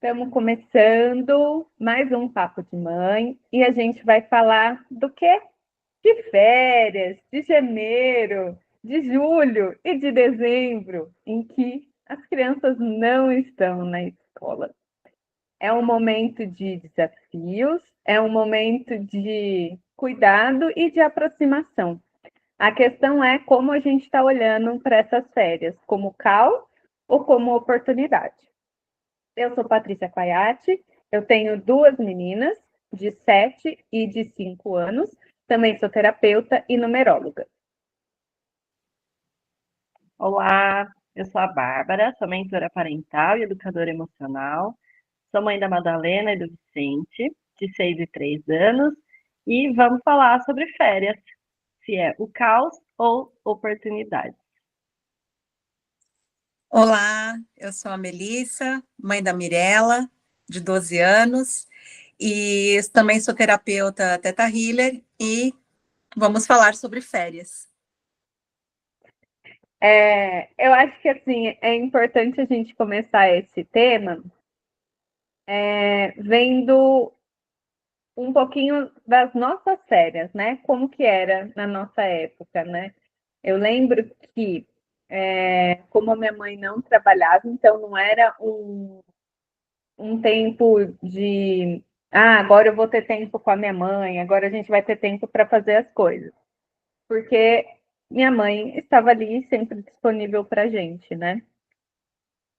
Estamos começando mais um Papo de Mãe e a gente vai falar do quê? De férias, de janeiro, de julho e de dezembro, em que as crianças não estão na escola. É um momento de desafios, é um momento de cuidado e de aproximação. A questão é como a gente está olhando para essas férias, como caos ou como oportunidade. Eu sou Patrícia Quaiate, eu tenho duas meninas, de 7 e de 5 anos, também sou terapeuta e numeróloga. Olá, eu sou a Bárbara, sou mentora parental e educadora emocional. Sou mãe da Madalena e do Vicente, de 6 e 3 anos, e vamos falar sobre férias, se é o caos ou oportunidade. Olá, eu sou a Melissa, mãe da Mirella, de 12 anos, e também sou terapeuta Theta Healer e vamos falar sobre férias. Eu acho que assim é importante a gente começar esse tema vendo um pouquinho das nossas férias, né? Como que era na nossa época, né? Eu lembro que, como a minha mãe não trabalhava, então não era um tempo de agora eu vou ter tempo com a minha mãe, agora a gente vai ter tempo para fazer as coisas. Porque minha mãe estava ali sempre disponível para a gente, né?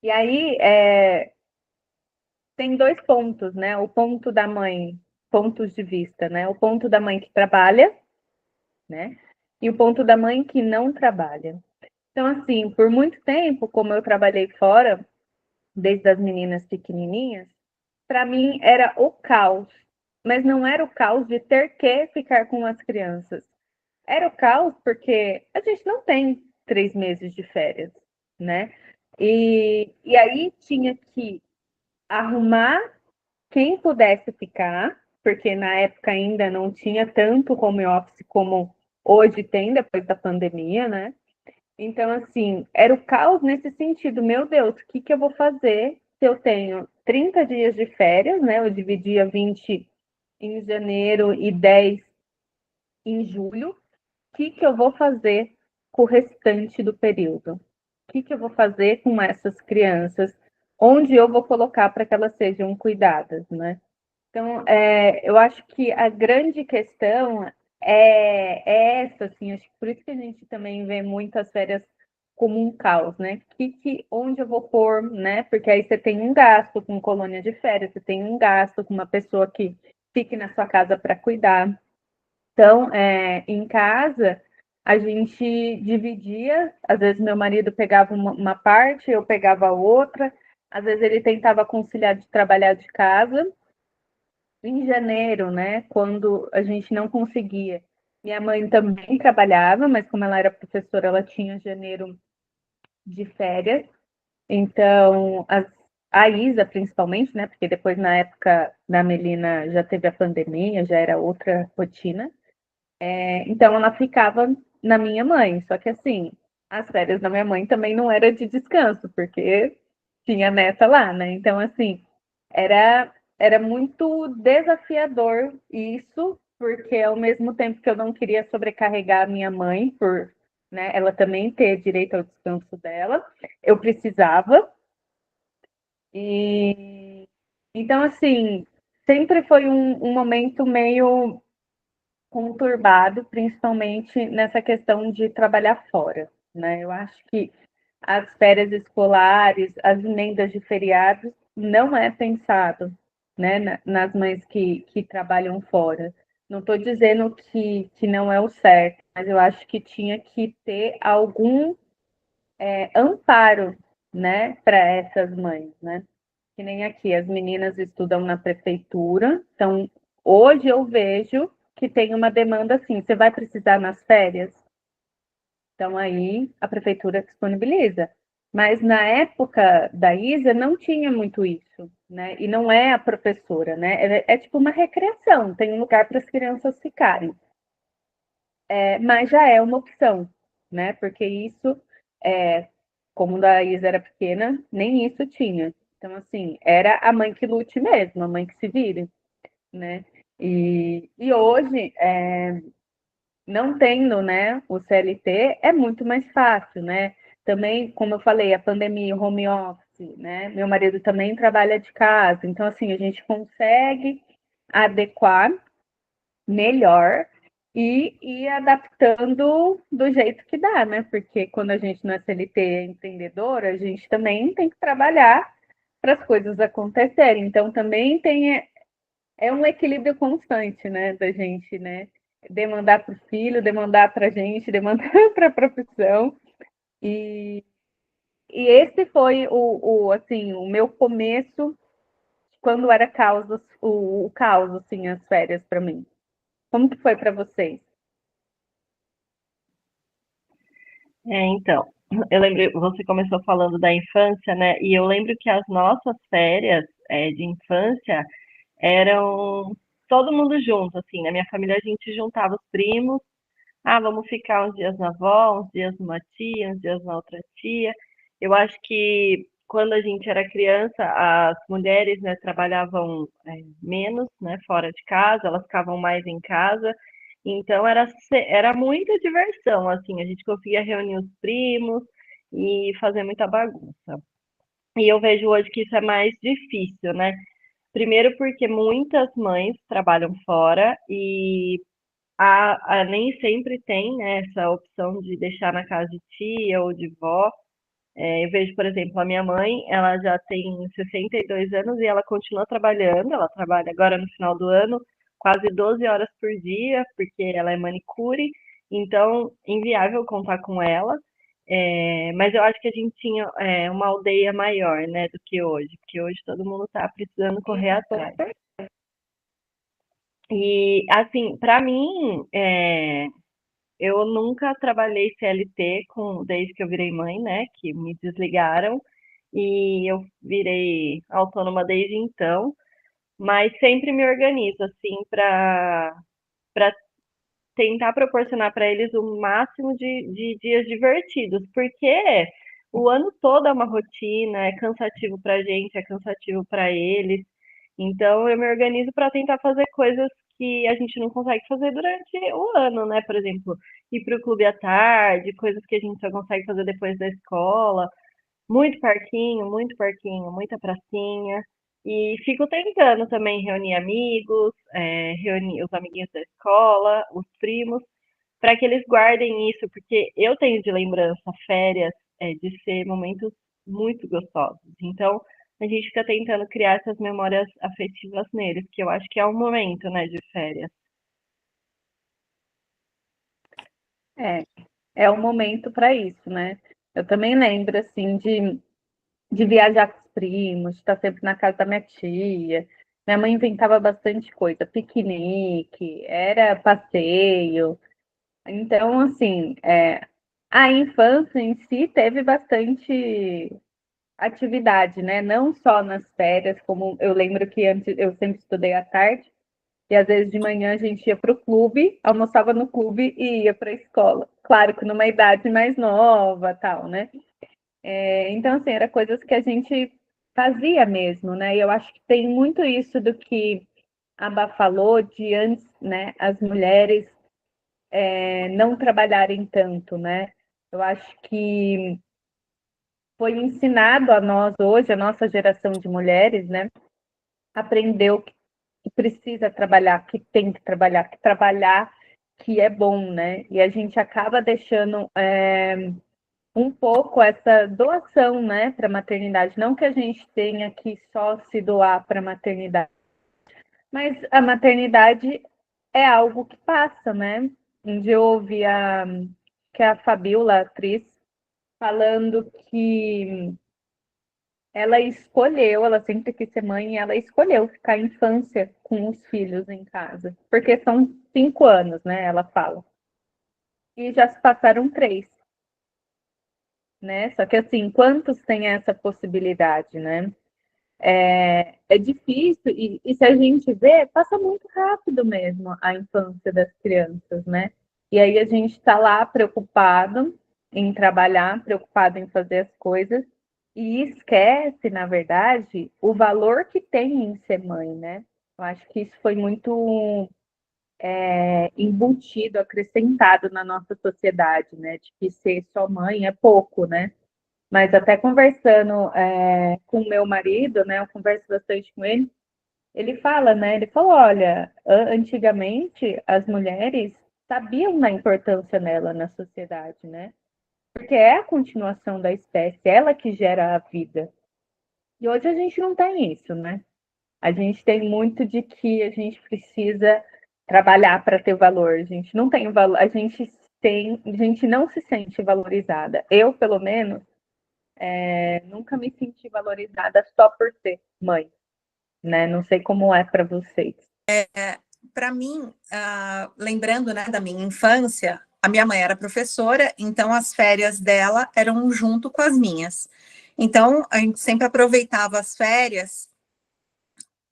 E aí tem dois pontos, né? O ponto da mãe, pontos de vista, né? O ponto da mãe que trabalha, né? E o ponto da mãe que não trabalha. Então, assim, por muito tempo, como eu trabalhei fora, desde as meninas pequenininhas, para mim era o caos, mas não era o caos de ter que ficar com as crianças. Era o caos porque a gente não tem 3 meses de férias, né? E aí tinha que arrumar quem pudesse ficar, porque na época ainda não tinha tanto home office como hoje tem depois da pandemia, né? Então, assim, era o caos nesse sentido. Meu Deus, o que, que eu vou fazer se eu tenho 30 dias de férias, né? Eu dividia 20 em janeiro e 10 em julho. O que, que eu vou fazer com o restante do período? O que, que eu vou fazer com essas crianças? Onde eu vou colocar para que elas sejam cuidadas, né? Então, eu acho que a grande questão é essa, assim, acho que por isso que a gente também vê muitas férias como um caos, né? Onde eu vou pôr, né? Porque aí você tem um gasto com colônia de férias, você tem um gasto com uma pessoa que fique na sua casa para cuidar. Então, em casa, a gente dividia, às vezes meu marido pegava uma parte, eu pegava outra, às vezes ele tentava conciliar de trabalhar de casa, em janeiro, né, quando a gente não conseguia. Minha mãe também trabalhava, mas como ela era professora, ela tinha janeiro de férias. Então, a Isa, principalmente, né, porque depois, na época da Melina, já teve a pandemia, já era outra rotina. Então, ela ficava na minha mãe. Só que, assim, as férias da minha mãe também não era de descanso, porque tinha nessa lá, né? Então, assim, era muito desafiador isso, porque ao mesmo tempo que eu não queria sobrecarregar a minha mãe por, né, ela também ter direito ao descanso dela, eu precisava. E então assim, sempre foi um momento meio conturbado, principalmente nessa questão de trabalhar fora, né? Eu acho que as férias escolares, as emendas de feriados, não é pensado, né, nas mães que trabalham fora. Não estou dizendo que não é o certo, mas eu acho que tinha que ter algum amparo, né, para essas mães, né? Que nem aqui, as meninas estudam na prefeitura, então hoje eu vejo que tem uma demanda assim, você vai precisar nas férias? Então, aí a prefeitura disponibiliza. Mas na época da Isa não tinha muito isso, né? E não é a professora, né? É tipo uma recreação, tem um lugar para as crianças ficarem. Mas já é uma opção, né? Porque isso, como da Isa era pequena, nem isso tinha. Então, assim, era a mãe que lute mesmo, a mãe que se vire, né? E hoje, não tendo, né, o CLT, é muito mais fácil, né? Também, como eu falei, a pandemia, o home office, né? Meu marido também trabalha de casa, então, assim, a gente consegue adequar melhor e ir adaptando do jeito que dá, né? Porque quando a gente não é CLT é empreendedora, a gente também tem que trabalhar para as coisas acontecerem. Então, também é um equilíbrio constante, né, da gente, né? Demandar para o filho, demandar para a gente, demandar para a profissão. E, e esse foi assim, o meu começo quando era caos, o caos, assim, as férias para mim. Como que foi para vocês? Então, eu lembro, você começou falando da infância, né? E eu lembro que as nossas férias de infância eram todo mundo junto, assim. Na minha família a gente juntava os primos. Ah, vamos ficar uns dias na avó, uns dias numa tia, uns dias na outra tia. Eu acho que quando a gente era criança, as mulheres, né, trabalhavam menos, né, fora de casa, elas ficavam mais em casa. Então era muita diversão, assim, a gente conseguia reunir os primos e fazer muita bagunça. E eu vejo hoje que isso é mais difícil, né? Primeiro porque muitas mães trabalham fora e nem sempre tem, né, essa opção de deixar na casa de tia ou de vó. Eu vejo, por exemplo, a minha mãe, ela já tem 62 anos e ela continua trabalhando. Ela trabalha agora no final do ano quase 12 horas por dia, porque ela é manicure, então inviável contar com ela. Mas eu acho que a gente tinha uma aldeia maior, né, do que hoje, porque hoje todo mundo está precisando correr atrás. E, assim, para mim, eu nunca trabalhei CLT desde que eu virei mãe, né? Que me desligaram e eu virei autônoma desde então, mas sempre me organizo assim para tentar proporcionar para eles o máximo de dias divertidos, porque o ano todo é uma rotina, é cansativo para a gente, é cansativo para eles. Então eu me organizo para tentar fazer coisas que a gente não consegue fazer durante o ano, né? Por exemplo, ir para o clube à tarde, coisas que a gente só consegue fazer depois da escola. Muito parquinho, muita pracinha. E fico tentando também reunir amigos, reunir os amiguinhos da escola, os primos, para que eles guardem isso, porque eu tenho de lembrança férias de ser momentos muito gostosos. Então, a gente fica tentando criar essas memórias afetivas neles, que eu acho que é um momento, né, de férias. É, é o momento para isso, né? Eu também lembro, assim, de viajar com os primos, de estar sempre na casa da minha tia. Minha mãe inventava bastante coisa, piquenique, era passeio. Então, assim, a infância em si teve bastante atividade, né? Não só nas férias, como eu lembro que antes eu sempre estudei à tarde, e às vezes de manhã a gente ia para o clube, almoçava no clube e ia para a escola. Claro que numa idade mais nova, tal, né? Então, assim, era coisas que a gente fazia mesmo, né? E eu acho que tem muito isso do que a Bá falou de antes, né? As mulheres não trabalharem tanto, né? Eu acho que foi ensinado a nós hoje, a nossa geração de mulheres, né? Aprendeu que precisa trabalhar, que tem que trabalhar que é bom, né? E a gente acaba deixando um pouco essa doação, né, para a maternidade. Não que a gente tenha que só se doar para a maternidade, mas a maternidade é algo que passa, né? Um dia eu ouvi que a Fabiola, a atriz, falando que ela sempre quis ser mãe e ela escolheu ficar a infância com os filhos em casa, porque são 5 anos, né? Ela fala. E já se passaram 3, né? Só que assim, quantos têm essa possibilidade, né? É difícil, e se a gente vê, passa muito rápido mesmo a infância das crianças, né? E aí a gente está lá preocupado em trabalhar, preocupado em fazer as coisas, e esquece, na verdade, o valor que tem em ser mãe, né? Eu acho que isso foi muito embutido, acrescentado na nossa sociedade, né? De que ser só mãe é pouco, né? Mas até conversando com o meu marido, né? Eu converso bastante com ele. Ele fala, né? Ele falou, olha, antigamente as mulheres sabiam da importância nela na sociedade, né? Porque é a continuação da espécie, ela que gera a vida. E hoje a gente não tem isso, né? A gente tem muito de que a gente precisa trabalhar para ter valor. A gente não tem valor, a gente não se sente valorizada. Eu, pelo menos, nunca me senti valorizada só por ser mãe, né? Não sei como é para vocês. Para mim, lembrando, né, da minha infância, a minha mãe era professora, então as férias dela eram junto com as minhas. Então, a gente sempre aproveitava as férias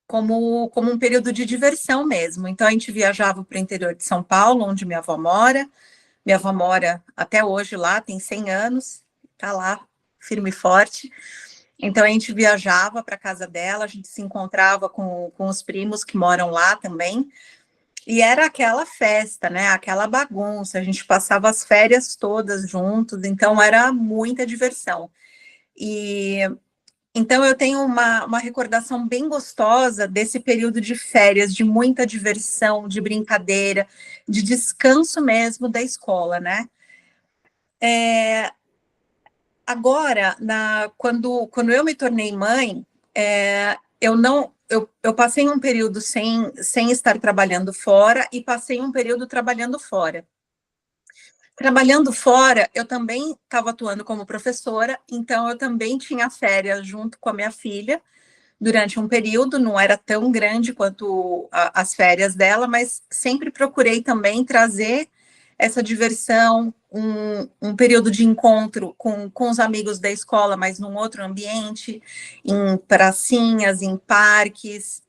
como um período de diversão mesmo. Então, a gente viajava para o interior de São Paulo, onde minha avó mora. Minha avó mora até hoje lá, tem 100 anos, está lá, firme e forte. Então, a gente viajava para a casa dela, a gente se encontrava com os primos que moram lá também. E era aquela festa, né? Aquela bagunça. A gente passava as férias todas juntos, então era muita diversão. E então eu tenho uma recordação bem gostosa desse período de férias, de muita diversão, de brincadeira, de descanso mesmo da escola, né? Agora, quando eu me tornei mãe, eu passei um período sem estar trabalhando fora e passei um período trabalhando fora. Trabalhando fora, eu também estava atuando como professora, então eu também tinha férias junto com a minha filha durante um período, não era tão grande quanto as férias dela, mas sempre procurei também trazer essa diversão, um período de encontro com os amigos da escola, mas num outro ambiente, em pracinhas, em parques,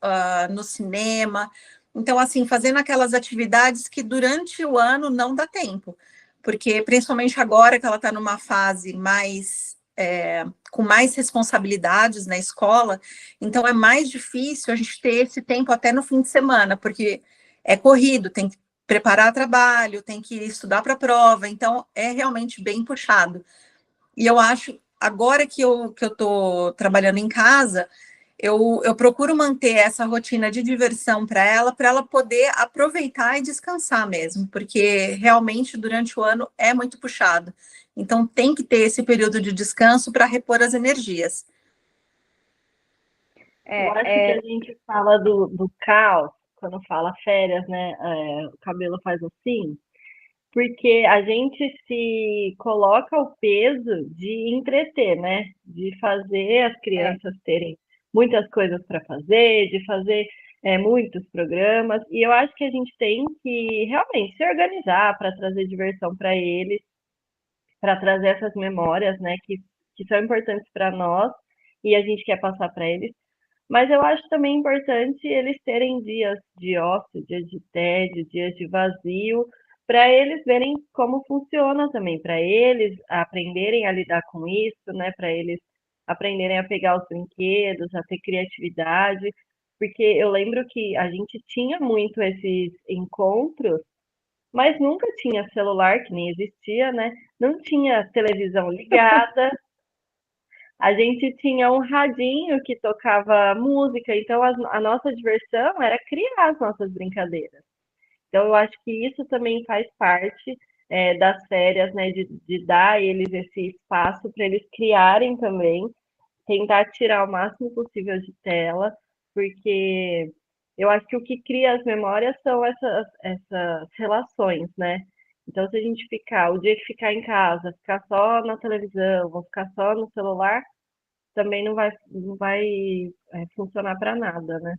no cinema. Então, assim, fazendo aquelas atividades que durante o ano não dá tempo, porque principalmente agora que ela está numa fase com mais responsabilidades na escola, então é mais difícil a gente ter esse tempo até no fim de semana, porque é corrido, tem que preparar trabalho, tem que estudar para a prova, então é realmente bem puxado. E eu acho, agora que eu estou trabalhando em casa, eu procuro manter essa rotina de diversão para ela poder aproveitar e descansar mesmo, porque realmente durante o ano é muito puxado. Então tem que ter esse período de descanso para repor as energias. Eu acho que a gente fala do caos, quando fala férias, né? O cabelo faz assim, porque a gente se coloca o peso de entreter, né? De fazer as crianças terem muitas coisas para fazer, de fazer muitos programas, e eu acho que a gente tem que realmente se organizar para trazer diversão para eles, para trazer essas memórias, né? Que são importantes para nós e a gente quer passar para eles. Mas eu acho também importante eles terem dias de ócio, dias de tédio, dias de vazio, para eles verem como funciona também, para eles aprenderem a lidar com isso, né? Para eles aprenderem a pegar os brinquedos, a ter criatividade, porque eu lembro que a gente tinha muito esses encontros, mas nunca tinha celular, que nem existia, né? Não tinha televisão ligada, a gente tinha um radinho que tocava música, então a nossa diversão era criar as nossas brincadeiras. Então eu acho que isso também faz parte das férias, né, de dar a eles esse espaço para eles criarem também, tentar tirar o máximo possível de tela, porque eu acho que o que cria as memórias são essas relações, né? Então, se a gente o dia que ficar em casa, ficar só na televisão, ou ficar só no celular, também não vai funcionar para nada, né?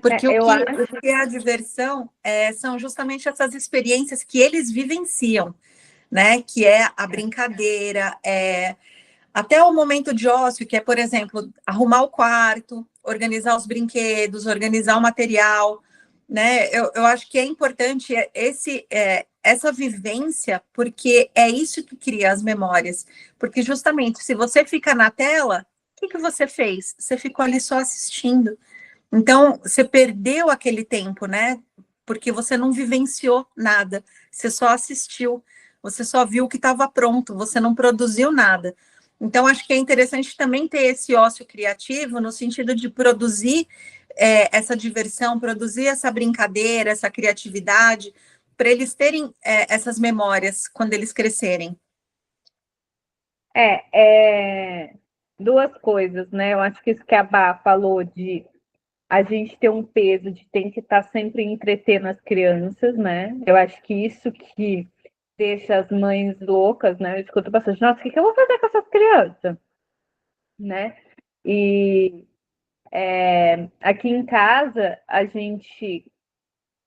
Porque eu acho o que é a diversão são justamente essas experiências que eles vivenciam, né? Que é a brincadeira, até o momento de ócio, que é, por exemplo, arrumar o quarto, organizar os brinquedos, organizar o material, né? Eu acho que é importante essa vivência, porque é isso que cria as memórias. Porque justamente, se você fica na tela, o que você fez? Você ficou ali só assistindo. Então, você perdeu aquele tempo, né? Porque você não vivenciou nada, você só assistiu, você só viu o que estava pronto, você não produziu nada. Então, acho que é interessante também ter esse ócio criativo, no sentido de produzir essa diversão, produzir essa brincadeira, essa criatividade, para eles terem essas memórias quando eles crescerem. Duas coisas, né? Eu acho que isso que a Bá falou de a gente ter um peso de tem que estar sempre entretendo as crianças, né? Eu acho que isso que deixa as mães loucas, né? Eu escuto bastante, nossa, o que eu vou fazer com essas crianças? Né? E aqui em casa a gente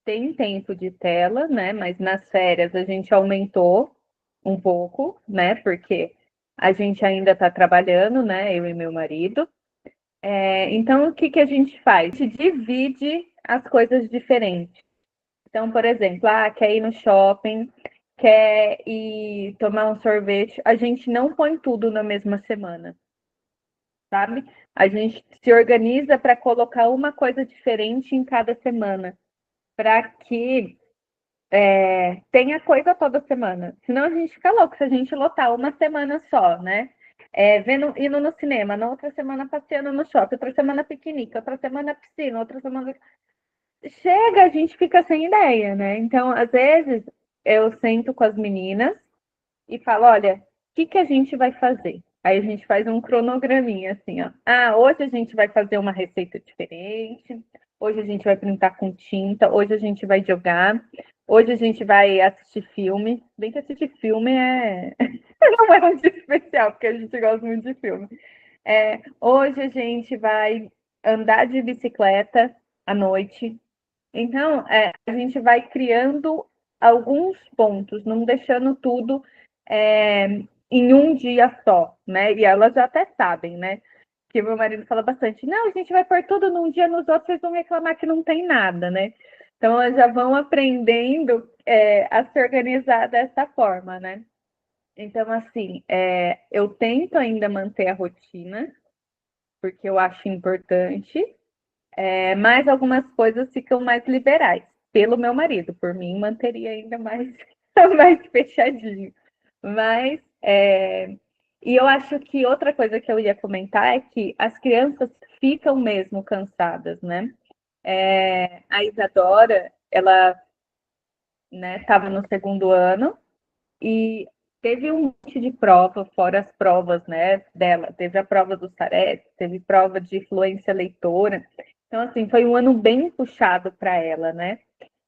tem tempo de tela, né? Mas nas férias a gente aumentou um pouco, né? Porque a gente ainda está trabalhando, né? Eu e meu marido. Então, o que a gente faz? A gente divide as coisas diferentes. Então, por exemplo, quer ir no shopping, quer ir tomar um sorvete, a gente não põe tudo na mesma semana, sabe? A gente se organiza para colocar uma coisa diferente em cada semana, para que tenha coisa toda semana. Senão a gente fica louco se a gente lotar uma semana só, né? Indo no cinema, na outra semana passeando no shopping, outra semana piquenique, outra semana piscina, outra semana. Chega, a gente fica sem ideia, né? Então, às vezes, eu sento com as meninas e falo: olha, o que a gente vai fazer? Aí a gente faz um cronograminha assim, ó. Hoje a gente vai fazer uma receita diferente, hoje a gente vai pintar com tinta, hoje a gente vai jogar, hoje a gente vai assistir filme. Bem que assistir filme não é muito especial, porque a gente gosta muito de filme. Hoje a gente vai andar de bicicleta à noite. Então, a gente vai criando alguns pontos, não deixando tudo em um dia só, né? E elas já até sabem, né? Que meu marido fala bastante, não, a gente vai pôr tudo num dia, nos outros vocês vão reclamar que não tem nada, né? Então, elas já vão aprendendo a se organizar dessa forma, né? Então, assim, eu tento ainda manter a rotina, porque eu acho importante, mas algumas coisas ficam mais liberais, pelo meu marido. Por mim, manteria ainda mais, mais fechadinho. Mas, e eu acho que outra coisa que eu ia comentar é que as crianças ficam mesmo cansadas, né? A Isadora, ela estava no segundo ano e teve um monte de prova, fora as provas, né, dela. Teve a prova do SARES, teve prova de fluência leitora. Então, assim, foi um ano bem puxado para ela, né?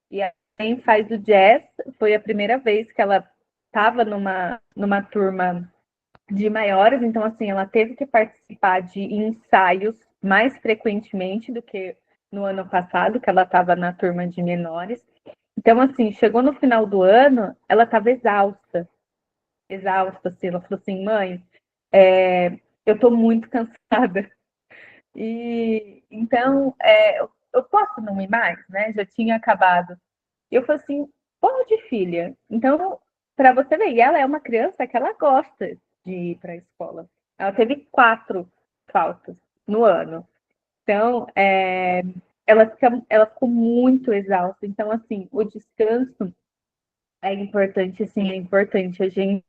E quem faz o jazz foi a primeira vez que ela estava numa turma de maiores, então, assim, ela teve que participar de ensaios mais frequentemente do que no ano passado, que ela estava na turma de menores. Então, assim, chegou no final do ano, ela estava exausta, assim. Ela falou assim: mãe, eu estou muito cansada. E então, eu posso não ir mais, né? Já tinha acabado. Eu falei assim: pode, filha. Então, para você ver, e ela é uma criança que ela gosta de ir para a escola. Ela teve 4 faltas no ano. Então, ela ficou muito exausta. Então, assim, o descanso é importante, sim, é importante. A gente,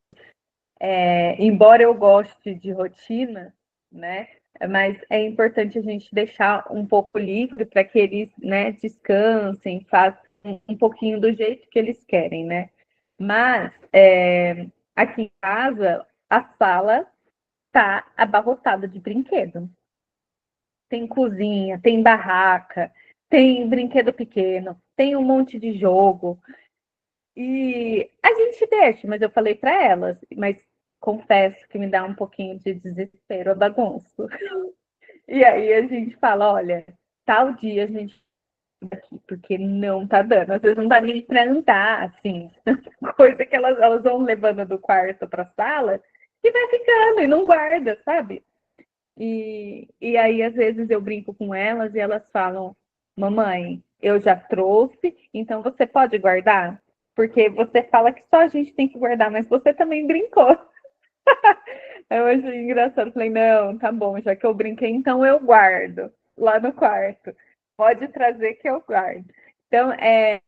embora eu goste de rotina, né? Mas é importante a gente deixar um pouco livre para que eles, né, descansem, façam um pouquinho do jeito que eles querem, né? Mas aqui em casa a sala tá abarrotada de brinquedo. Tem cozinha, tem barraca, tem brinquedo pequeno, tem um monte de jogo. E a gente deixa, mas eu falei para elas, mas confesso que me dá um pouquinho de desespero a bagunça. E aí a gente fala, olha, tal dia a gente aqui, porque não tá dando. Às vezes não dá nem para andar, assim. Coisa que elas vão levando do quarto para a sala e vai ficando e não guarda, sabe? E aí, às vezes, eu brinco com elas e elas falam: mamãe, eu já trouxe, então você pode guardar? porque você fala que só a gente tem que guardar, mas você também brincou. Eu achei engraçado, falei, não, tá bom, já que eu brinquei, então eu guardo lá no quarto. Pode trazer que eu guardo. Então, é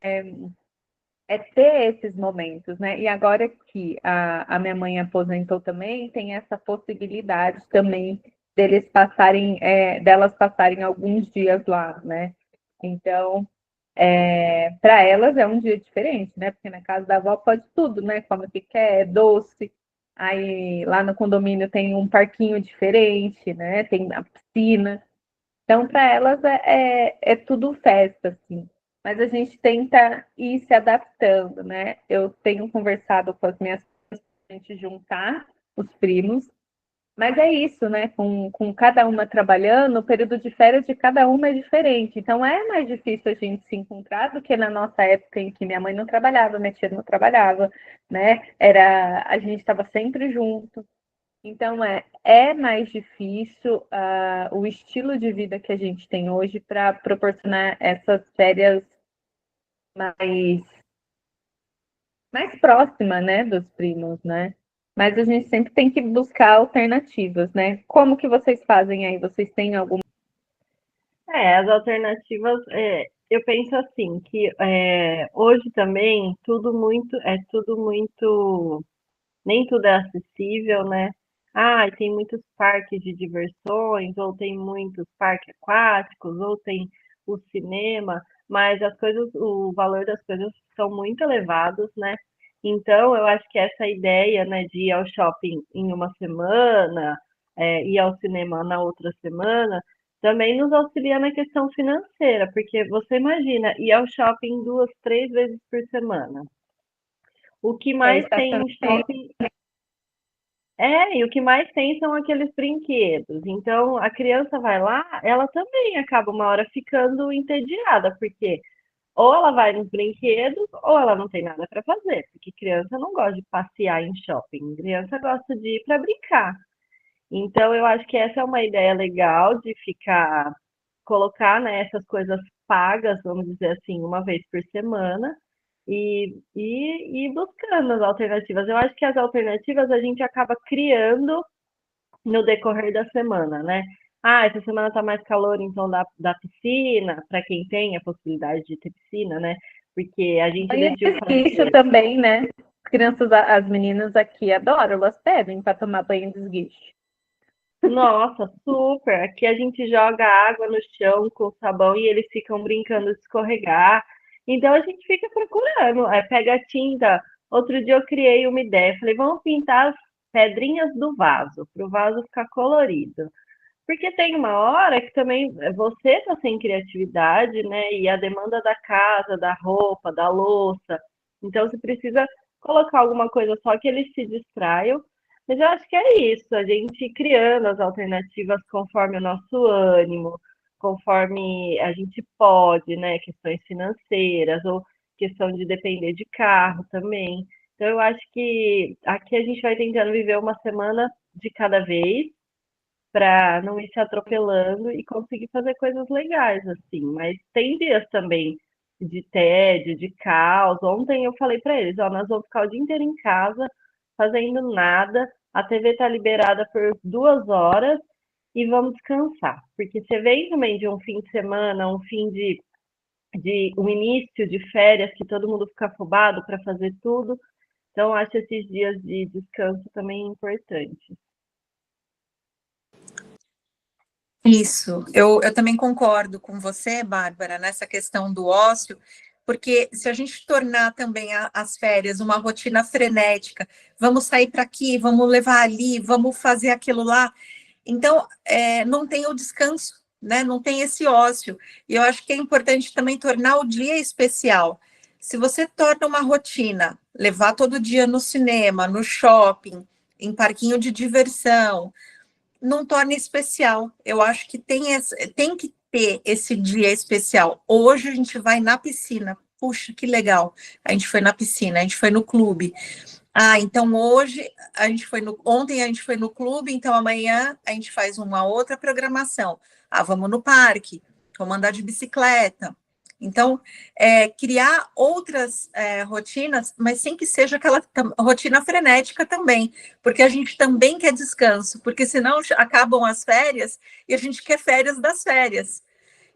ter esses momentos, né? E agora que a minha mãe aposentou também, tem essa possibilidade também delas passarem alguns dias lá, né? Então, para elas é um dia diferente, né? Porque na casa da avó pode tudo, né? Come o que quer, é doce. Aí lá no condomínio tem um parquinho diferente, né? Tem a piscina. Então, para elas é tudo festa, assim. Mas a gente tenta ir se adaptando, né? Eu tenho conversado com as minhas filhas para a gente juntar os primos, mas é isso, né? Com cada uma trabalhando, o período de férias de cada uma é diferente. Então é mais difícil a gente se encontrar do que na nossa época em que minha mãe não trabalhava, minha tia não trabalhava, né? A gente estava sempre junto. Então é mais difícil o estilo de vida que a gente tem hoje para proporcionar essas férias mais, mais próximas, né, dos primos, né? Mas a gente sempre tem que buscar alternativas, né? Como que vocês fazem aí? Vocês têm alguma? As alternativas, eu penso assim, que hoje também tudo muito, nem tudo é acessível, né? Ah, tem muitos parques de diversões, ou tem muitos parques aquáticos, ou tem o cinema, mas o valor das coisas são muito elevados, né? Então, eu acho que essa ideia, né, de ir ao shopping em uma semana, ir ao cinema na outra semana, também nos auxilia na questão financeira, porque você imagina ir ao shopping 2, 3 vezes por semana. O que mais tem em Estacionamento? shopping e o que mais tem são aqueles brinquedos. Então, a criança vai lá, ela também acaba uma hora ficando entediada, porque ou ela vai nos brinquedos ou ela não tem nada para fazer, porque criança não gosta de passear em shopping, criança gosta de ir para brincar. Então, eu acho que essa é uma ideia legal de colocar, né, essas coisas pagas, vamos dizer assim, uma vez por semana, e buscando as alternativas. Eu acho que as alternativas a gente acaba criando no decorrer da semana, né? Ah, essa semana tá mais calor, então da piscina, para quem tem a possibilidade de ter piscina, né? Porque a gente Banho decidiu de esguicho fazer. também, né? As crianças, as meninas aqui adoram, elas pedem para tomar banho de esguicho. Nossa, super! Aqui a gente joga água no chão com sabão e eles ficam brincando de escorregar. Então a gente fica procurando, pega a tinta. Outro dia eu criei uma ideia, falei, vamos pintar as pedrinhas do vaso, para o vaso ficar colorido. Porque tem uma hora que também você está sem criatividade, né? E a demanda da casa, da roupa, da louça. Então você precisa colocar alguma coisa só que eles se distraiam. Mas eu acho que é isso, a gente criando as alternativas conforme o nosso ânimo, conforme a gente pode, né? Questões financeiras ou questão de depender de carro também. Então eu acho que aqui a gente vai tentando viver uma semana de cada vez para não ir se atropelando e conseguir fazer coisas legais, assim. Mas tem dias também de tédio, de caos. Ontem eu falei para eles, ó, nós vamos ficar o dia inteiro em casa, fazendo nada, a TV está liberada por 2 horas e vamos descansar. Porque você vem também de um fim de semana, de um início de férias que todo mundo fica afobado para fazer tudo. Então, acho esses dias de descanso também importantes. Isso, eu também concordo com você, Bárbara, nessa questão do ócio, porque se a gente tornar também as férias uma rotina frenética, vamos sair para aqui, vamos levar ali, vamos fazer aquilo lá, então não tem o descanso, né? Não tem esse ócio. E eu acho que é importante também tornar o dia especial. Se você torna uma rotina, levar todo dia no cinema, no shopping, em parquinho de diversão, não torna especial. Eu acho que tem que ter esse dia especial. Hoje a gente vai na piscina. Puxa, que legal. A gente foi na piscina, a gente foi no clube. Ah, então hoje a gente foi ontem a gente foi no clube, então amanhã a gente faz uma outra programação. Ah, vamos no parque, vamos andar de bicicleta. Então, criar outras rotinas, mas sem que seja aquela rotina frenética também, porque a gente também quer descanso, porque senão acabam as férias e a gente quer férias das férias.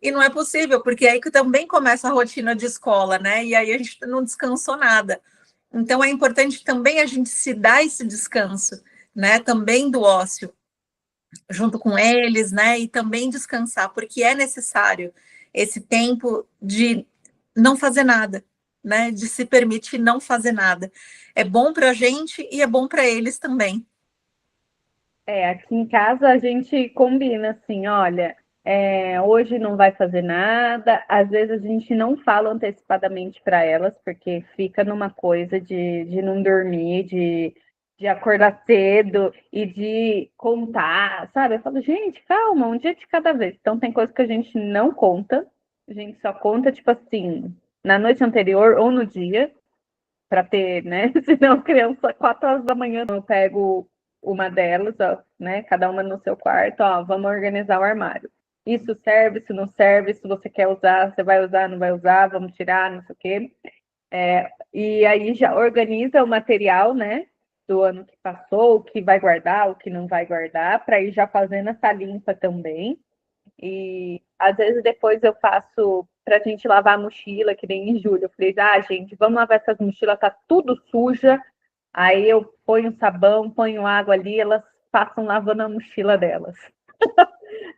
E não é possível, porque é aí que também começa a rotina de escola, né? E aí a gente não descansou nada. Então, é importante também a gente se dar esse descanso, né? Também do ócio, junto com eles, né? E também descansar, porque é necessário esse tempo de não fazer nada, né? De se permitir não fazer nada. É bom para a gente e é bom para eles também. Aqui em casa a gente combina assim, olha, hoje não vai fazer nada. Às vezes a gente não fala antecipadamente para elas, porque fica numa coisa de não dormir, de acordar cedo e de contar, sabe? Eu falo, gente, calma, um dia de cada vez. Então tem coisa que a gente não conta, a gente só conta, tipo assim, na noite anterior ou no dia, para ter, né? Senão criança, 4 horas da manhã, eu pego uma delas, ó, né? Cada uma no seu quarto, ó, vamos organizar o armário. Isso serve, se não serve, se você quer usar, você vai usar, não vai usar, vamos tirar, não sei o quê. E aí já organiza o material, né? Do ano que passou, o que vai guardar, o que não vai guardar, para ir já fazendo essa limpa também. E às vezes depois eu faço pra gente lavar a mochila, que nem em julho. Eu falei, gente, vamos lavar essas mochilas, tá tudo suja. Aí eu ponho sabão, ponho água ali, elas passam lavando a mochila delas.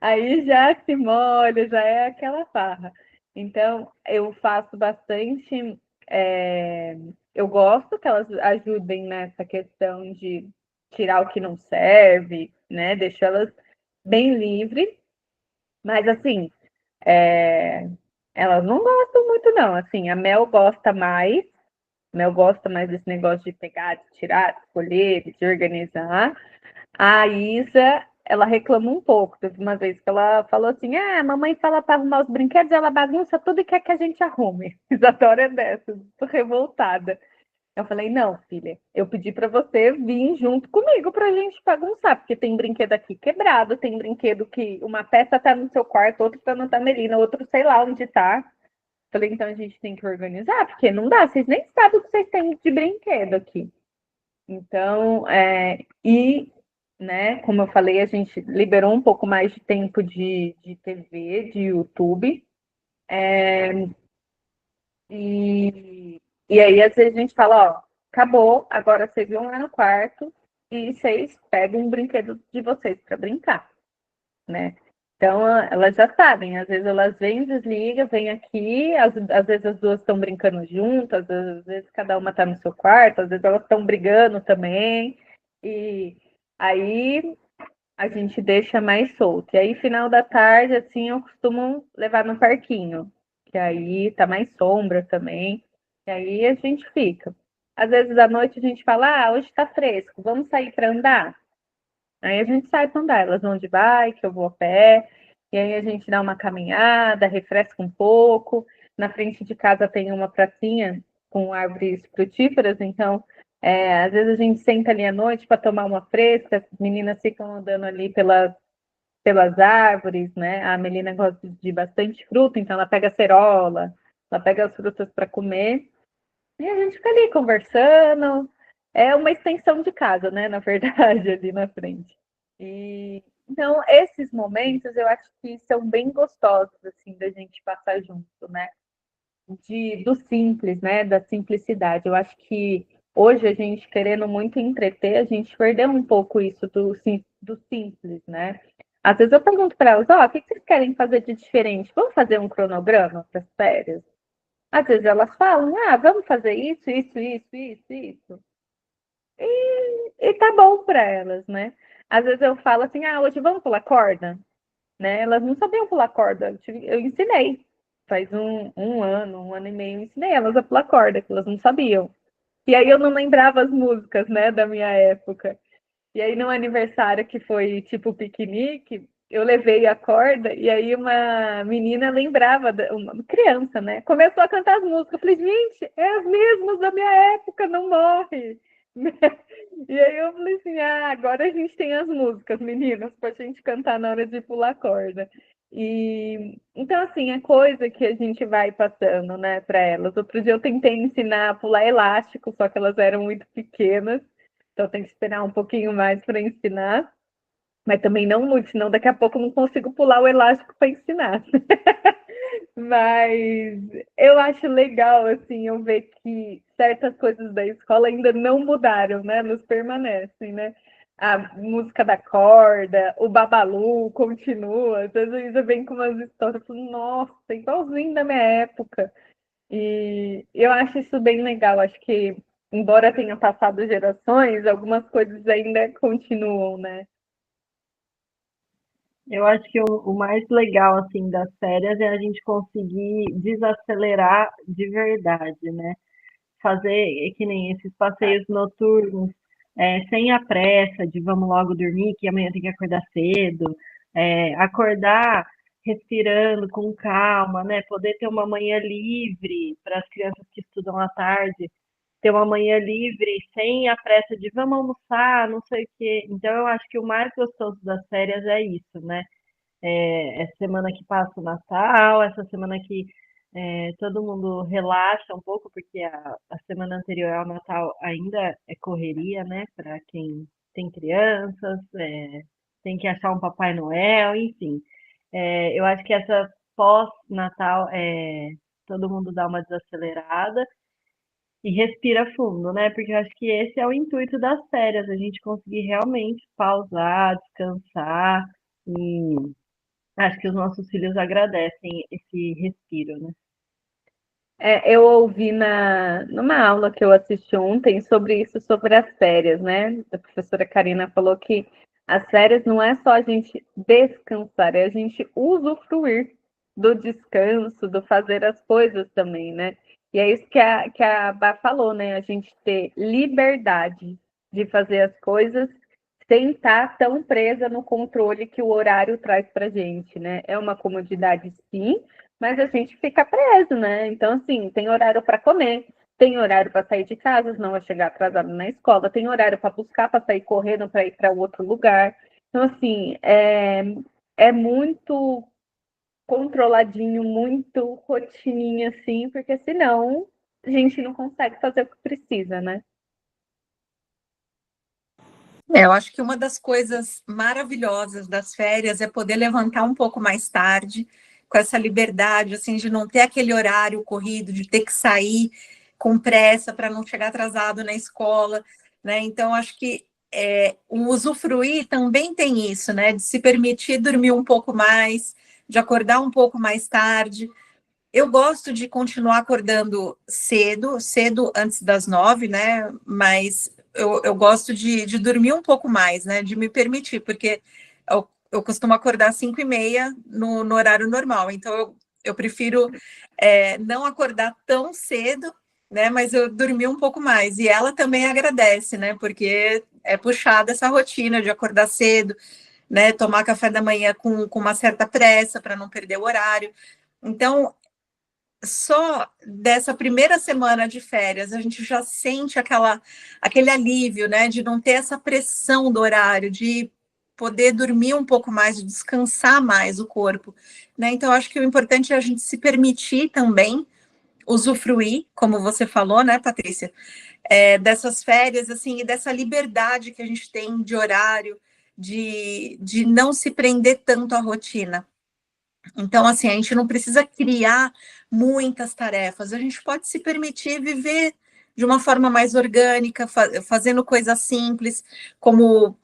Aí já se molha, já é aquela farra. Então, eu faço bastante. Eu gosto que elas ajudem nessa questão de tirar o que não serve, né? Deixo elas bem livres. Mas assim, elas não gostam muito, não. Assim, a Mel gosta mais. Mel gosta mais desse negócio de pegar, de tirar, de escolher, de organizar. A Isa, ela reclama um pouco. Teve uma vez que ela falou assim: a mamãe fala para arrumar os brinquedos, ela bagunça tudo e quer que a gente arrume. Isadora é dessa, tô revoltada. Eu falei, não, filha, eu pedi para você vir junto comigo para a gente bagunçar, porque tem brinquedo aqui quebrado, tem brinquedo que uma peça tá no seu quarto, outra tá na Tamelina, outro sei lá onde tá. Falei, então a gente tem que organizar, porque não dá, vocês nem sabem o que vocês têm de brinquedo aqui. Então, né, como eu falei, a gente liberou um pouco mais de tempo de TV, de YouTube. E aí, às vezes, a gente fala, ó, acabou, agora vocês vão lá no quarto e vocês pegam um brinquedo de vocês para brincar, né? Então, elas já sabem, às vezes elas vêm, desligam, vêm aqui, às vezes as duas estão brincando juntas, às vezes cada uma está no seu quarto, às vezes elas estão brigando também, e aí a gente deixa mais solto. E aí, final da tarde, assim, eu costumo levar no parquinho, que aí tá mais sombra também, e aí a gente fica. Às vezes à noite a gente fala, hoje tá fresco, vamos sair para andar? Aí a gente sai para andar, elas vão de bike, eu vou a pé, e aí a gente dá uma caminhada, refresca um pouco. Na frente de casa tem uma pracinha com árvores frutíferas, então às vezes a gente senta ali à noite para tomar uma fresca, as meninas ficam andando ali pelas árvores, né? A Melina gosta de bastante fruta, então ela pega acerola, ela pega as frutas para comer, e a gente fica ali conversando. É uma extensão de casa, né? Na verdade, ali na frente. E então, esses momentos eu acho que são bem gostosos, assim, da gente passar junto, né? Do simples, né? Da simplicidade. Eu acho que hoje a gente querendo muito entreter, a gente perdeu um pouco isso do simples, né? Às vezes eu pergunto para elas, o que vocês querem fazer de diferente? Vamos fazer um cronograma para as férias? Às vezes elas falam, vamos fazer isso, isso, isso, isso, isso. E tá bom para elas, né? Às vezes eu falo assim, hoje vamos pular corda? Né? Elas não sabiam pular corda, eu ensinei. Faz um ano e meio, eu ensinei elas a pular corda, que elas não sabiam. E aí eu não lembrava as músicas, né, da minha época. E aí no aniversário que foi tipo piquenique, eu levei a corda e aí uma menina lembrava, uma criança, né? Começou a cantar as músicas. Eu falei, gente, é as mesmas da minha época, não morre. E aí eu falei assim, agora a gente tem as músicas, meninas, pra gente cantar na hora de pular corda. E então, assim, é coisa que a gente vai passando, né, para elas. Outro dia eu tentei ensinar a pular elástico, só que elas eram muito pequenas, então tem que esperar um pouquinho mais para ensinar, mas também não muito, senão daqui a pouco eu não consigo pular o elástico para ensinar. Mas eu acho legal, assim, eu ver que certas coisas da escola ainda não mudaram, né? Nos permanecem, né? A música da corda, o Babalu continua. Às vezes eu venho com umas histórias, eu falo, nossa, igualzinho da minha época. E eu acho isso bem legal. Acho que, embora tenha passado gerações, algumas coisas ainda continuam, né? Eu acho que o mais legal, assim, das férias é a gente conseguir desacelerar de verdade, né? Fazer que nem esses passeios noturnos, sem a pressa de vamos logo dormir, que amanhã tem que acordar cedo, acordar respirando com calma, né? Poder ter uma manhã livre para as crianças que estudam à tarde, ter uma manhã livre sem a pressa de vamos almoçar, não sei o quê. Então eu acho que o mais gostoso das férias é isso, né? Essa semana que passa o Natal, essa semana que todo mundo relaxa um pouco, porque a semana anterior ao Natal ainda é correria, né? Para quem tem crianças, tem que achar um Papai Noel, enfim. Eu acho que essa pós-Natal todo mundo dá uma desacelerada e respira fundo, né? Porque eu acho que esse é o intuito das férias, a gente conseguir realmente pausar, descansar e acho que os nossos filhos agradecem esse respiro, né? Eu ouvi numa aula que eu assisti ontem sobre isso, sobre as férias, né? A professora Karina falou que as férias não é só a gente descansar, é a gente usufruir do descanso, do fazer as coisas também, né? E é isso que a Bá falou, né? A gente ter liberdade de fazer as coisas sem estar tão presa no controle que o horário traz para gente, né? É uma comodidade, sim, mas a gente fica preso, né? Então, assim, tem horário para comer, tem horário para sair de casa, senão vai chegar atrasado na escola, tem horário para buscar, para sair correndo, para ir para outro lugar. Então, assim, é muito controladinho, muito rotininha, assim, porque senão a gente não consegue fazer o que precisa, né? Eu acho que uma das coisas maravilhosas das férias é poder levantar um pouco mais tarde, com essa liberdade, assim, de não ter aquele horário corrido, de ter que sair com pressa para não chegar atrasado na escola, né? Então, acho que o usufruir também tem isso, né? De se permitir dormir um pouco mais, de acordar um pouco mais tarde. Eu gosto de continuar acordando cedo, cedo antes das 9, né? Mas eu gosto de dormir um pouco mais, né? De me permitir, porque eu costumo acordar às 5h30 no horário normal. Então eu prefiro não acordar tão cedo, né? Mas eu dormir um pouco mais. E ela também agradece, né? Porque é puxada essa rotina de acordar cedo, né? Tomar café da manhã com uma certa pressa para não perder o horário. Então, só dessa primeira semana de férias, a gente já sente aquele alívio, né, de não ter essa pressão do horário, de poder dormir um pouco mais, de descansar mais o corpo, né? Então, acho que o importante é a gente se permitir também usufruir, como você falou, né, Patrícia, dessas férias, assim, e dessa liberdade que a gente tem de horário, de não se prender tanto à rotina. Então, assim, a gente não precisa criar muitas tarefas, a gente pode se permitir viver de uma forma mais orgânica, fazendo coisas simples, como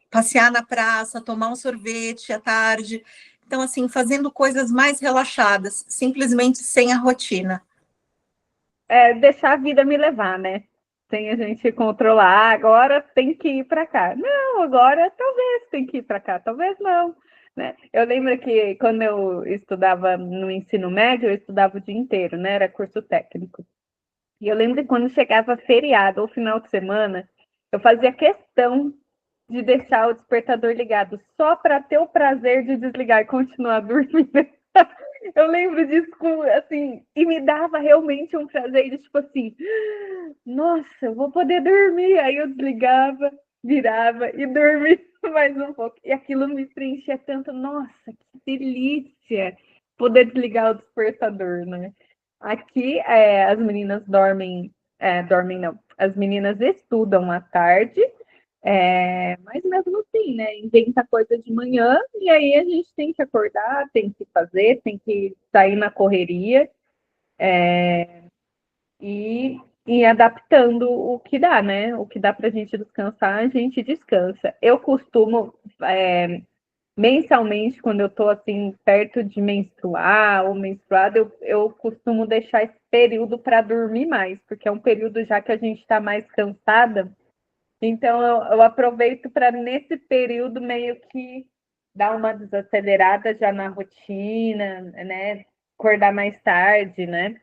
passear na praça, tomar um sorvete à tarde. Então, assim, fazendo coisas mais relaxadas, simplesmente sem a rotina. Deixar a vida me levar, né? Sem a gente controlar. Agora tem que ir para cá. Não, agora talvez tem que ir para cá, talvez não. Né? Eu lembro que quando eu estudava no ensino médio, eu estudava o dia inteiro, né? Era curso técnico. E eu lembro que quando chegava feriado ou final de semana, eu fazia questão de deixar o despertador ligado só para ter o prazer de desligar e continuar dormindo. Eu lembro disso, assim, e me dava realmente um prazer de tipo assim, nossa, eu vou poder dormir. Aí eu desligava, virava e dormia mais um pouco. E aquilo me preenchia tanto, nossa, que delícia. poder desligar o despertador, né? Aqui as meninas dormem não, as meninas estudam à tarde, mas mesmo assim, né? Inventa coisa de manhã e aí a gente tem que acordar, tem que fazer, tem que sair na correria e adaptando o que dá, né? O que dá para a gente descansar, a gente descansa. Eu costumo mensalmente, quando eu estou assim perto de menstruar ou menstruada, eu costumo deixar esse período para dormir mais, porque é um período já que a gente está mais cansada. Então eu aproveito para nesse período meio que dar uma desacelerada já na rotina, né? Acordar mais tarde, né?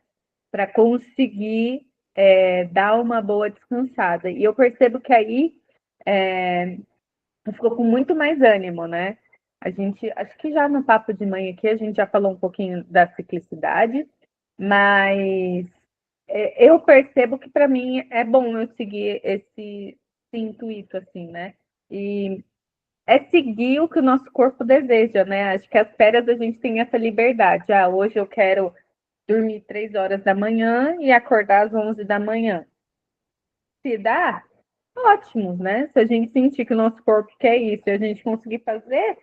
Para conseguir dar uma boa descansada. E eu percebo que aí ficou com muito mais ânimo, né? A gente, acho que já no papo de manhã aqui, a gente já falou um pouquinho da ciclicidade, mas eu percebo que para mim é bom eu seguir esse intuito, assim, né? E é seguir o que o nosso corpo deseja, né? Acho que as férias a gente tem essa liberdade. Ah, hoje eu quero dormir 3 horas da manhã e acordar às 11 da manhã. Se dá, ótimo, né? Se a gente sentir que o nosso corpo quer isso e a gente conseguir fazer,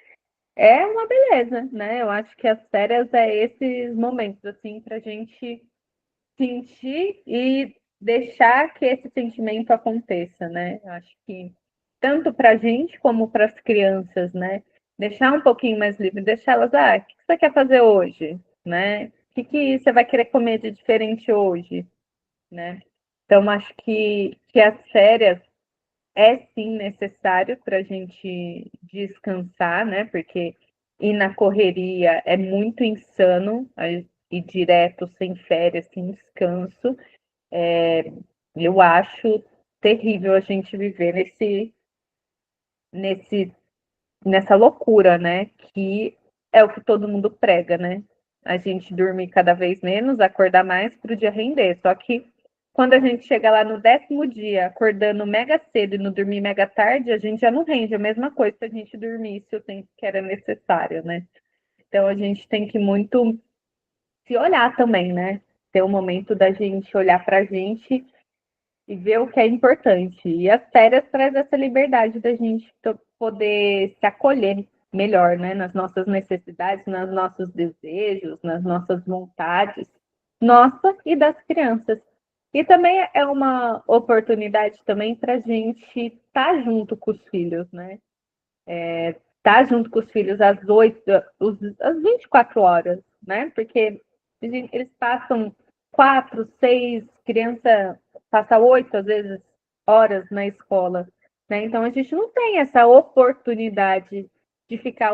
é uma beleza, né? Eu acho que as férias é esses momentos, assim, para a gente sentir e deixar que esse sentimento aconteça, né? Eu acho que tanto para a gente como para as crianças, né? Deixar um pouquinho mais livre, deixar elas, o que você quer fazer hoje, né? O que você vai querer comer de diferente hoje, né? Então, acho que as férias é sim necessário para a gente descansar, né? Porque ir na correria é muito insano, ir direto, sem férias, sem descanso. Eu acho terrível a gente viver nesse, nessa loucura, né? Que é o que todo mundo prega, né? A gente dormir cada vez menos, acordar mais para o dia render. Só que quando a gente chega lá no 10º dia, acordando mega cedo e não dormir mega tarde, a gente já não rende a mesma coisa se a gente dormisse o tempo que era necessário, né? Então a gente tem que muito se olhar também, né? Ter um momento da gente olhar para a gente e ver o que é importante. E as férias traz essa liberdade da gente poder se acolher melhor, né? Nas nossas necessidades, nos nossos desejos, nas nossas vontades, nossa e das crianças. E também é uma oportunidade também para a gente estar junto com os filhos, né? Estar junto com os filhos às 24 horas, né? Porque eles passam 4, 6, criança passa 8, às vezes, horas na escola, né? Então, a gente não tem essa oportunidade de ficar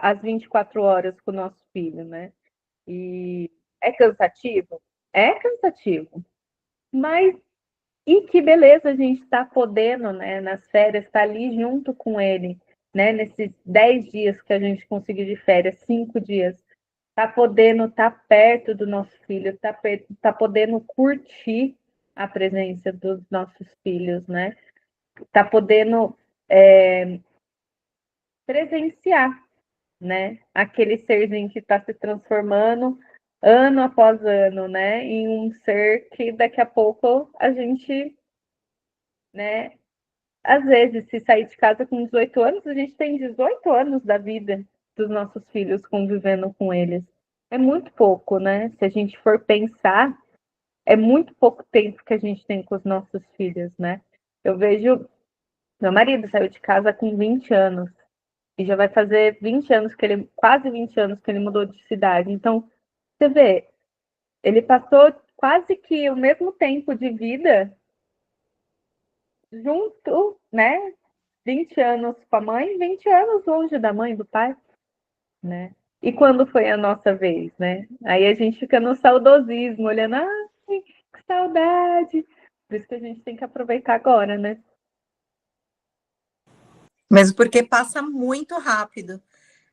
às 24 horas com o nosso filho, né? E é cansativo? É cansativo. Mas, e que beleza a gente está podendo, né, nas férias, estar ali junto com ele, né? Nesses 10 dias que a gente conseguiu de férias, 5 dias, tá podendo estar perto do nosso filho, tá podendo curtir a presença dos nossos filhos, né? Tá podendo presenciar, né? Aquele serzinho que está se transformando ano após ano, né? Em um ser que daqui a pouco a gente, né? Às vezes, se sair de casa com 18 anos, a gente tem 18 anos da vida dos nossos filhos convivendo com eles. É muito pouco, né? Se a gente for pensar, é muito pouco tempo que a gente tem com os nossos filhos, né? Eu vejo, meu marido saiu de casa com 20 anos e já vai fazer 20 anos quase 20 anos que ele mudou de cidade. Então, você vê, ele passou quase que o mesmo tempo de vida junto, né? 20 anos com a mãe, 20 anos longe da mãe, do pai, né? E quando foi a nossa vez, né? Aí a gente fica no saudosismo, olhando, que saudade. Por isso que a gente tem que aproveitar agora, né? Mesmo porque passa muito rápido,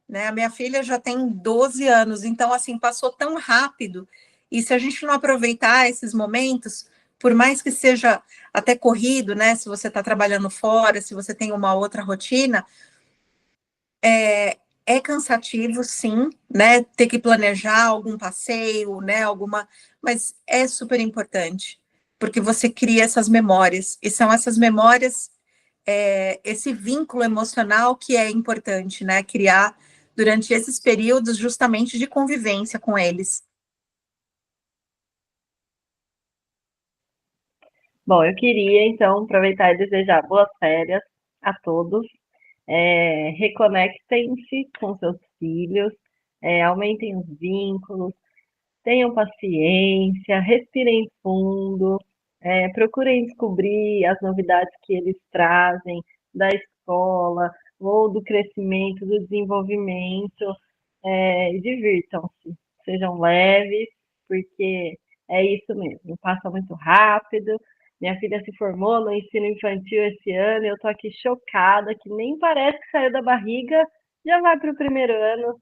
né? A minha filha já tem 12 anos, então, assim, passou tão rápido. E se a gente não aproveitar esses momentos, por mais que seja até corrido, né? Se você está trabalhando fora, se você tem uma outra rotina, é cansativo, sim, né? Ter que planejar algum passeio, né? Mas é super importante, porque você cria essas memórias, e são essas memórias, esse vínculo emocional que é importante, né? Criar durante esses períodos justamente de convivência com eles. Bom, eu queria então aproveitar e desejar boas férias a todos. Reconectem-se com seus filhos, aumentem os vínculos, tenham paciência, respirem fundo, procurem descobrir as novidades que eles trazem da escola ou do crescimento, do desenvolvimento. Divirtam-se, sejam leves, porque é isso mesmo, passa muito rápido. Minha filha se formou no ensino infantil esse ano e eu tô aqui chocada, que nem parece que saiu da barriga, já vai para o primeiro ano.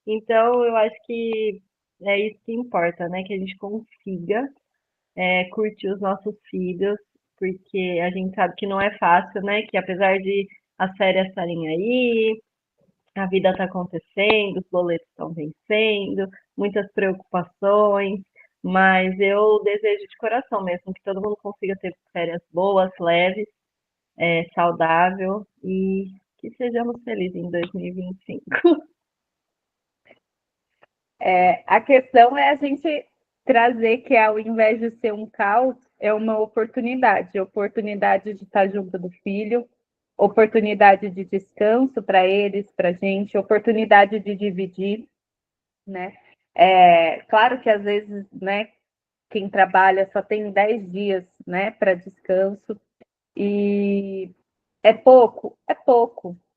Então, eu acho que é isso que importa, né? Que a gente consiga curtir os nossos filhos, porque a gente sabe que não é fácil, né? Que apesar de as férias estarem aí, a vida está acontecendo, os boletos estão vencendo, muitas preocupações, mas eu desejo de coração mesmo que todo mundo consiga ter férias boas, leves, saudável e que sejamos felizes em 2025. A questão é a gente trazer que ao invés de ser um caos, é uma oportunidade de estar junto do filho, oportunidade de descanso para eles, para a gente, oportunidade de dividir, né? Claro que às vezes, né, quem trabalha só tem 10 dias, né, para descanso, e é pouco,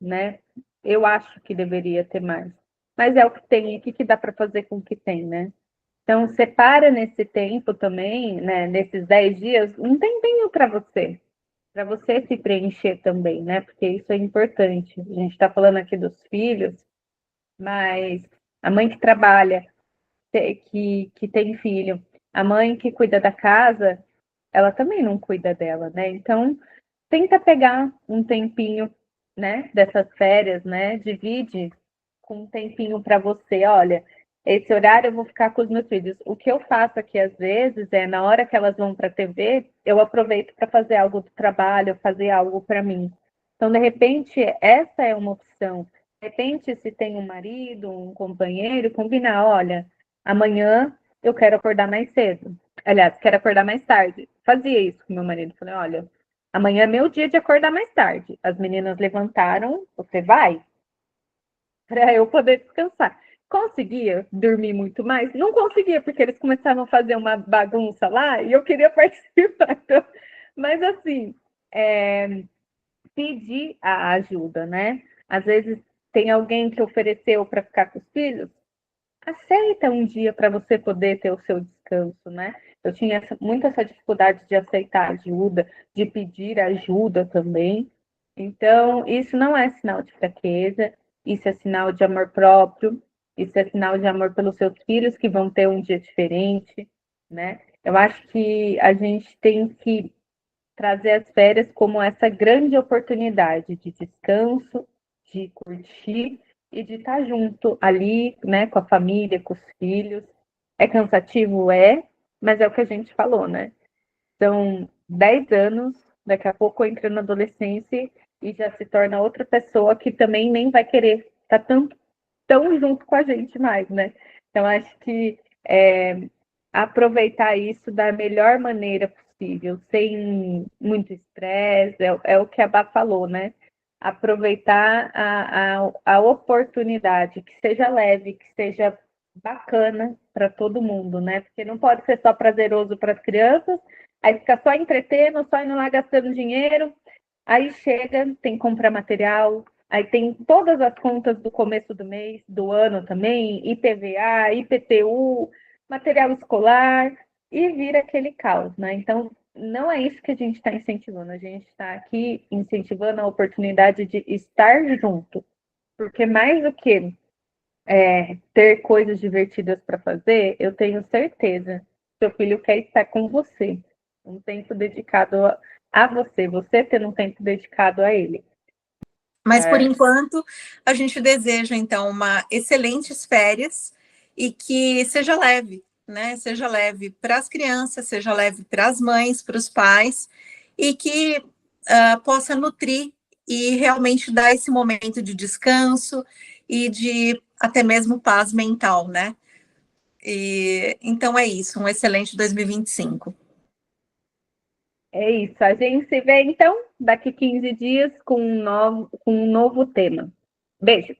né? Eu acho que deveria ter mais, mas é o que tem, e o que dá para fazer com o que tem, né? Então, separa nesse tempo também, né, nesses 10 dias, um tempinho para você se preencher também, né? Porque isso é importante. A gente está falando aqui dos filhos, mas a mãe que trabalha, que tem filho, a mãe que cuida da casa, ela também não cuida dela, né? Então, tenta pegar um tempinho, né, dessas férias, né? Divide com um tempinho para você, olha, esse horário eu vou ficar com os meus filhos. O que eu faço aqui às vezes é, na hora que elas vão para a TV, eu aproveito para fazer algo do trabalho, fazer algo para mim. Então, de repente, essa é uma opção. De repente, se tem um marido, um companheiro, combinar, olha, amanhã eu quero acordar mais cedo. Aliás, quero acordar mais tarde. Fazia isso com meu marido. Falei, olha, amanhã é meu dia de acordar mais tarde. As meninas levantaram, você vai? Para eu poder descansar. Conseguia dormir muito mais? Não conseguia, porque eles começavam a fazer uma bagunça lá e eu queria participar. Então, mas assim, pedir a ajuda, né? Às vezes tem alguém que ofereceu para ficar com os filhos, aceita um dia para você poder ter o seu descanso, né? Eu tinha muito essa dificuldade de aceitar ajuda, de pedir ajuda também. Então, isso não é sinal de fraqueza, isso é sinal de amor próprio, isso é sinal de amor pelos seus filhos que vão ter um dia diferente, né? Eu acho que a gente tem que trazer as férias como essa grande oportunidade de descanso, de curtir e de estar junto ali, né, com a família, com os filhos. É cansativo? É, mas é o que a gente falou, né? São 10 anos, daqui a pouco entra na adolescência e já se torna outra pessoa que também nem vai querer estar tão junto com a gente mais, né? Então, acho que aproveitar isso da melhor maneira possível, sem muito estresse, é o que a Bá falou, né? Aproveitar a oportunidade, que seja leve, que seja bacana para todo mundo, né? Porque não pode ser só prazeroso para as crianças, aí fica só entretendo, só indo lá gastando dinheiro, aí chega, tem que comprar material, aí tem todas as contas do começo do mês, do ano também, IPVA, IPTU, material escolar, e vira aquele caos, né? Então, não é isso que a gente está incentivando, a gente está aqui incentivando a oportunidade de estar junto, porque mais do que ter coisas divertidas para fazer, eu tenho certeza que seu filho quer estar com você, um tempo dedicado a você, você tendo um tempo dedicado a ele. Mas, por enquanto, a gente deseja, então, uma excelentes férias e que seja leve, né? Seja leve para as crianças, seja leve para as mães, para os pais, e que possa nutrir e realmente dar esse momento de descanso e de até mesmo paz mental, né? Então é isso, um excelente 2025. É isso. A gente se vê, então, daqui 15 dias com um novo tema. Beijo!